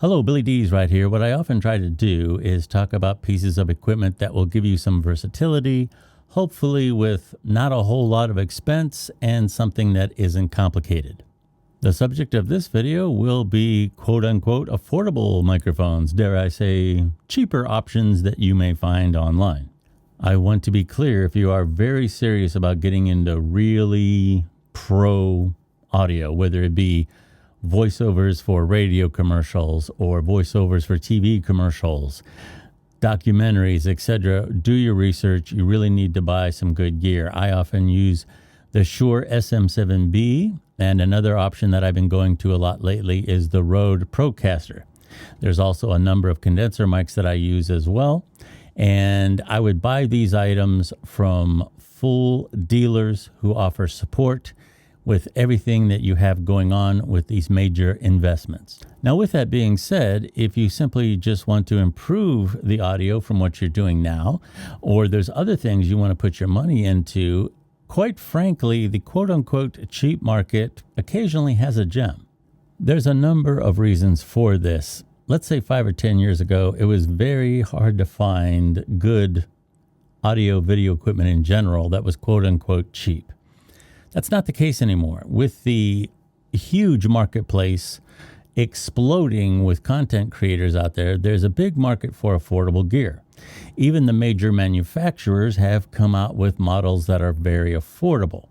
Hello, Billy D's right here. What I often try to do is talk about pieces of equipment that will give you some versatility, hopefully with not a whole lot of expense and something that isn't complicated. The subject of this video will be quote-unquote affordable microphones, dare I say cheaper options that you may find online. I want to be clear, if you are very serious about getting into really pro audio, whether it be voiceovers for radio commercials or voiceovers for TV commercials, documentaries, etc., do your research. You really need to buy some good gear. I often use the Shure SM7B, and another option that I've been going to a lot lately is the Rode Procaster. There's also a number of condenser mics that I use as well, and I would buy these items from full dealers who offer support with everything that you have going on with these major investments. Now, with that being said, if you simply just want to improve the audio from what you're doing now, or there's other things you want to put your money into, quite frankly, the quote-unquote cheap market occasionally has a gem. There's a number of reasons for this. Let's say 5 or 10 years ago, it was very hard to find good audio video equipment in general that was quote-unquote cheap. That's not the case anymore. With the huge marketplace exploding with content creators out there, there's a big market for affordable gear. Even the major manufacturers have come out with models that are very affordable.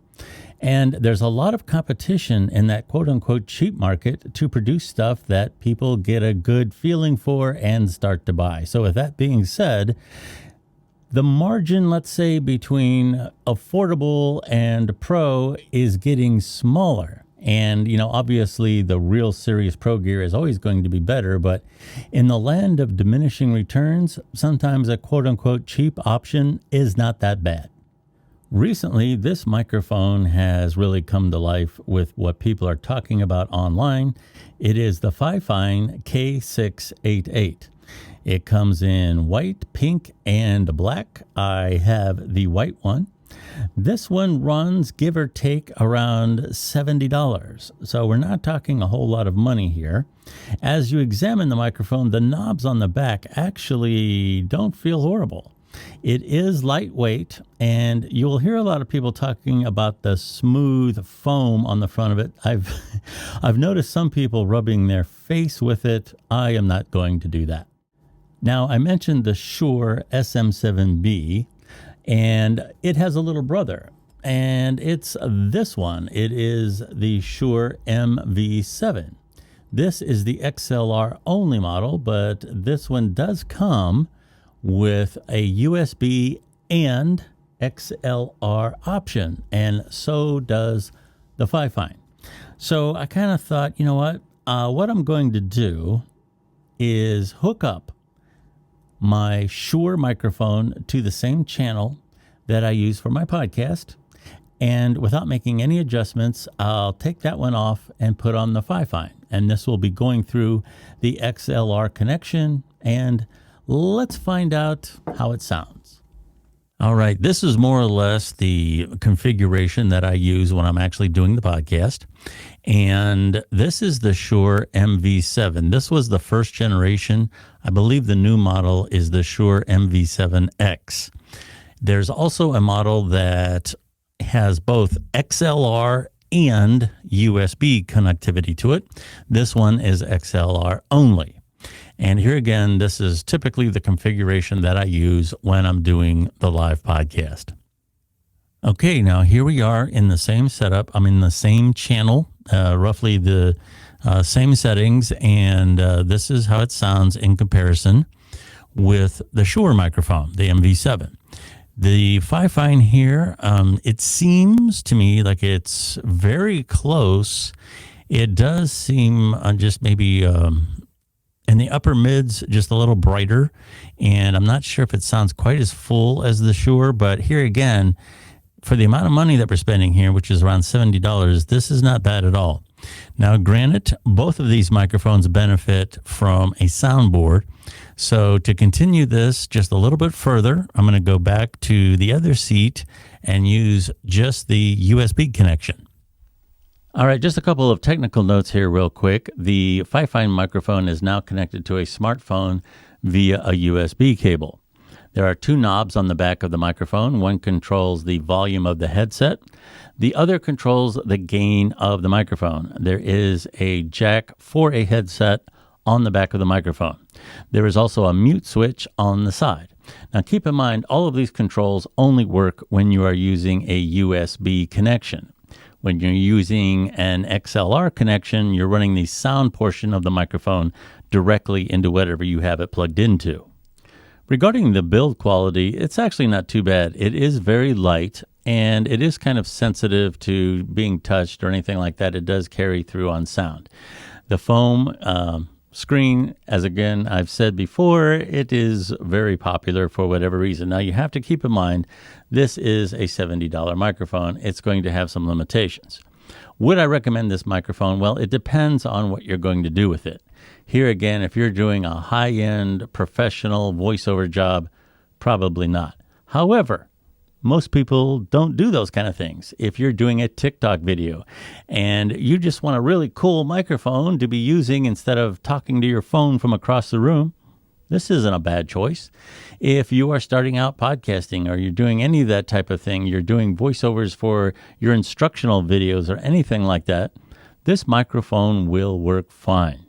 And there's a lot of competition in that quote-unquote cheap market to produce stuff that people get a good feeling for and start to buy. So with that being said, the margin, let's say, between affordable and pro is getting smaller. And, obviously the real serious pro gear is always going to be better. But in the land of diminishing returns, sometimes a quote-unquote cheap option is not that bad. Recently, this microphone has really come to life with what people are talking about online. It is the FiFine K688. It comes in white, pink, and black. I have the white one. This one runs, give or take, around $70. So we're not talking a whole lot of money here. As you examine the microphone, the knobs on the back actually don't feel horrible. It is lightweight, and you'll hear a lot of people talking about the smooth foam on the front of it. I've noticed some people rubbing their face with it. I am not going to do that. Now, I mentioned the Shure SM7B, and it has a little brother, and it's this one. It is the Shure MV7. This is the XLR only model, but this one does come with a USB and XLR option, and so does the FiFine. So I kind of thought, what I'm going to do is hook up my Shure microphone to the same channel that I use for my podcast, and without making any adjustments, I'll take that one off and put on the FiFine, and this will be going through the XLR connection, and let's find out how it sounds. All right, this is more or less the configuration that I use when I'm actually doing the podcast. And this is the Shure MV7. This was the first generation. I believe the new model is the Shure MV7X. There's also a model that has both XLR and USB connectivity to it. This one is XLR only. And here again, this is typically the configuration that I use when I'm doing the live podcast. Okay, now here we are in the same setup. I'm in the same channel, roughly the same settings, and this is how it sounds in comparison with the Shure microphone, the MV7. The FiFine here, it seems to me like it's very close. It does seem just maybe in the upper mids, just a little brighter, and I'm not sure if it sounds quite as full as the Shure, but here again, for the amount of money that we're spending here, which is around $70, this is not bad at all. Now, granted, both of these microphones benefit from a soundboard, so to continue this just a little bit further, I'm going to go back to the other seat and use just the USB connection. All right, just a couple of technical notes here real quick. The FiFine microphone is now connected to a smartphone via a USB cable. There are two knobs on the back of the microphone. One controls the volume of the headset. The other controls the gain of the microphone. There is a jack for a headset on the back of the microphone. There is also a mute switch on the side. Now keep in mind, all of these controls only work when you are using a USB connection. When you're using an XLR connection, you're running the sound portion of the microphone directly into whatever you have it plugged into. Regarding the build quality, it's actually not too bad. It is very light, and it is kind of sensitive to being touched or anything like that. It does carry through on sound. The foam screen, as again I've said before, it is very popular for whatever reason. Now you have to keep in mind, this is a $70 microphone. It's going to have some limitations. Would I recommend this microphone? Well, it depends on what you're going to do with it. Here again, if you're doing a high-end professional voiceover job, probably not. However, most people don't do those kind of things. If you're doing a TikTok video and you just want a really cool microphone to be using instead of talking to your phone from across the room, this isn't a bad choice. If you are starting out podcasting or you're doing any of that type of thing, you're doing voiceovers for your instructional videos or anything like that, this microphone will work fine.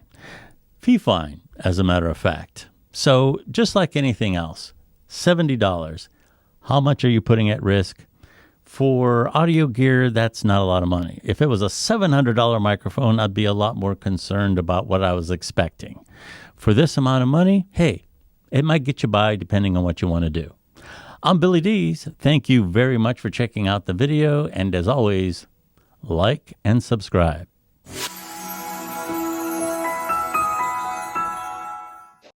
FiFine, as a matter of fact. So just like anything else, $70. How much are you putting at risk? For audio gear, that's not a lot of money. If it was a $700 microphone, I'd be a lot more concerned about what I was expecting. For this amount of money, hey, it might get you by depending on what you want to do. I'm Billy Dees. Thank you very much for checking out the video. And as always, like and subscribe.